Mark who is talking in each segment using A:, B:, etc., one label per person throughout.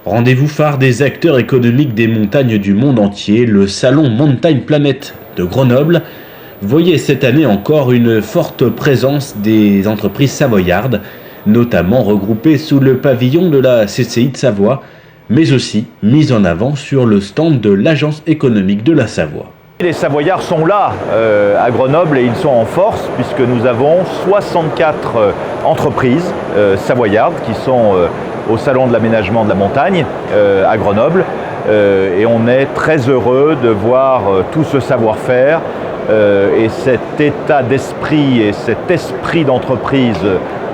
A: Rendez-vous phare des acteurs économiques des montagnes du monde entier, le salon Mountain Planet de Grenoble voyait cette année encore une forte présence des entreprises savoyardes, notamment regroupées sous le pavillon de la CCI de Savoie, mais aussi mises en avant sur le stand de l'Agence économique de la Savoie.
B: Les Savoyards sont là à Grenoble et ils sont en force puisque nous avons 64 entreprises savoyardes qui sont au Salon de l'aménagement de la montagne à Grenoble et on est très heureux de voir tout ce savoir-faire et cet état d'esprit et cet esprit d'entreprise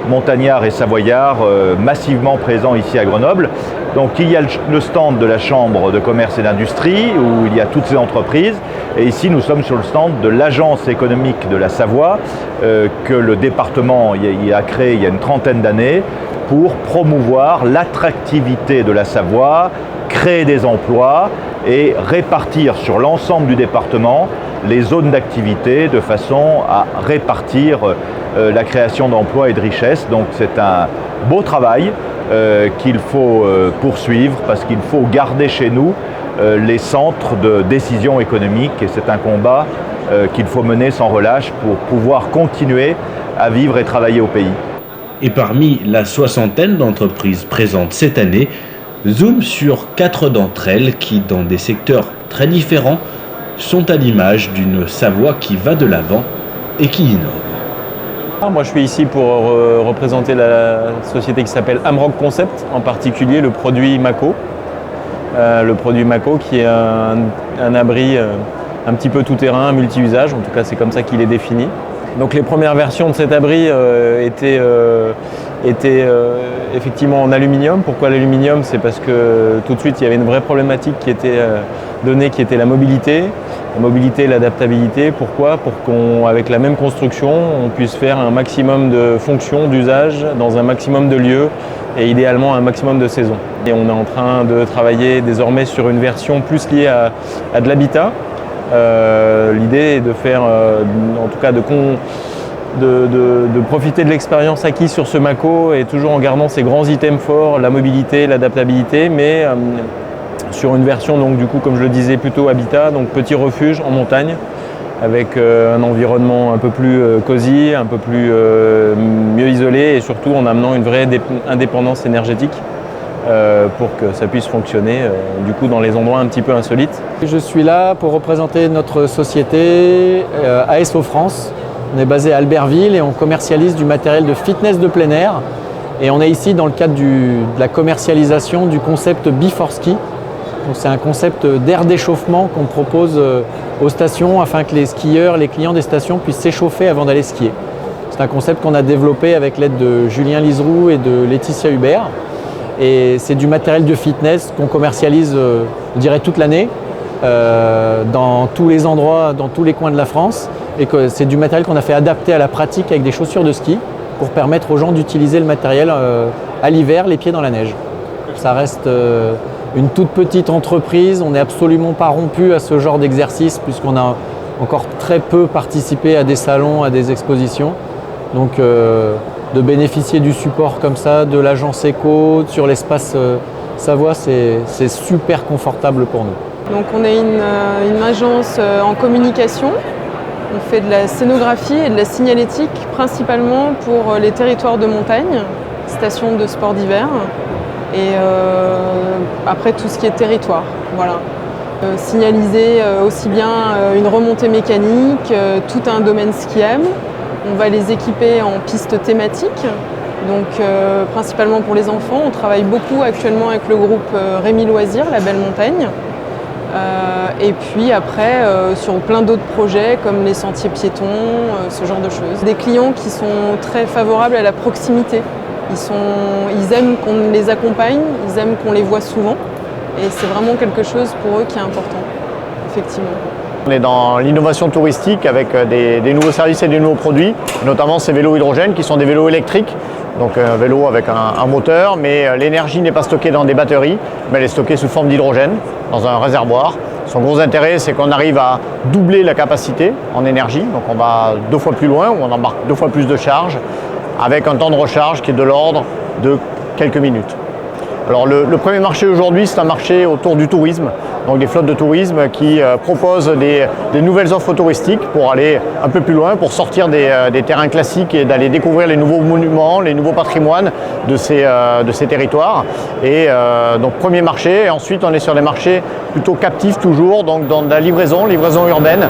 B: montagnard et savoyard massivement présent ici à Grenoble. Donc il y a le stand de la Chambre de commerce et d'industrie où il y a toutes ces entreprises et ici nous sommes sur le stand de l'Agence économique de la Savoie que le département a créé il y a une trentaine d'années pour promouvoir l'attractivité de la Savoie, créer des emplois et répartir sur l'ensemble du département les zones d'activité de façon à répartir la création d'emplois et de richesses. Donc c'est un beau travail qu'il faut poursuivre parce qu'il faut garder chez nous les centres de décision économique et c'est un combat qu'il faut mener sans relâche pour pouvoir continuer à vivre et travailler au pays.
A: Et parmi la soixantaine d'entreprises présentes cette année, zoom sur 4 d'entre elles qui, dans des secteurs très différents, sont à l'image d'une Savoie qui va de l'avant et qui innove.
C: Moi je suis ici pour représenter la société qui s'appelle Amrock Concept, en particulier le produit Mako. Le produit Mako qui est un abri un petit peu tout-terrain, multi-usage, en tout cas c'est comme ça qu'il est défini. Donc les premières versions de cet abri étaient effectivement en aluminium. Pourquoi l'aluminium? C'est parce que tout de suite il y avait une vraie problématique qui était donnée, qui était la mobilité et l'adaptabilité. Pourquoi? Pour qu'avec la même construction, on puisse faire un maximum de fonctions, d'usages, dans un maximum de lieux et idéalement un maximum de saisons. Et on est en train de travailler désormais sur une version plus liée à de l'habitat. L'idée est de faire, en tout cas de profiter de l'expérience acquise sur ce Mako et toujours en gardant ces grands items forts, la mobilité, l'adaptabilité, mais sur une version donc du coup comme je le disais plutôt habitat, donc petit refuge en montagne avec un environnement un peu plus cosy, un peu plus mieux isolé et surtout en amenant une vraie indépendance énergétique pour que ça puisse fonctionner du coup dans les endroits un petit peu insolites.
D: Je suis là pour représenter notre société ASO France. On est basé à Albertville et on commercialise du matériel de fitness de plein air. Et on est ici dans le cadre de la commercialisation du concept Before-Ski. C'est un concept d'air d'échauffement qu'on propose aux stations afin que les skieurs, les clients des stations puissent s'échauffer avant d'aller skier. C'est un concept qu'on a développé avec l'aide de Julien Liseroux et de Laetitia Hubert. Et c'est du matériel de fitness qu'on commercialise, je dirais, toute l'année, dans tous les endroits, dans tous les coins de la France. Et que c'est du matériel qu'on a fait adapter à la pratique avec des chaussures de ski pour permettre aux gens d'utiliser le matériel à l'hiver, les pieds dans la neige. Ça reste une toute petite entreprise, on n'est absolument pas rompu à ce genre d'exercice puisqu'on a encore très peu participé à des salons, à des expositions. Donc de bénéficier du support comme ça, de l'agence Éco, sur l'espace Savoie, c'est super confortable pour nous.
E: Donc on est une agence en communication. On fait de la scénographie et de la signalétique principalement pour les territoires de montagne, stations de sport d'hiver et après tout ce qui est territoire. Voilà. Signaliser aussi bien une remontée mécanique, tout un domaine skiable. On va les équiper en pistes thématiques, donc principalement pour les enfants. On travaille beaucoup actuellement avec le groupe Rémi Loisirs, la Belle Montagne. Et puis après sur plein d'autres projets comme les sentiers piétons, ce genre de choses. Des clients qui sont très favorables à la proximité. Ils aiment qu'on les accompagne, ils aiment qu'on les voit souvent et c'est vraiment quelque chose pour eux qui est important, effectivement.
F: On est dans l'innovation touristique avec des nouveaux services et des nouveaux produits, notamment ces vélos hydrogène qui sont des vélos électriques. Donc un vélo avec un moteur, mais l'énergie n'est pas stockée dans des batteries, mais elle est stockée sous forme d'hydrogène dans un réservoir. Son gros intérêt, c'est qu'on arrive à doubler la capacité en énergie, donc on va 2 fois plus loin, où on embarque 2 fois plus de charge, avec un temps de recharge qui est de l'ordre de quelques minutes. Alors le premier marché aujourd'hui, c'est un marché autour du tourisme, donc des flottes de tourisme qui proposent des nouvelles offres touristiques pour aller un peu plus loin, pour sortir des terrains classiques et d'aller découvrir les nouveaux monuments, les nouveaux patrimoines de ces territoires. Et donc premier marché, et ensuite on est sur des marchés plutôt captifs toujours, donc dans de la livraison urbaine.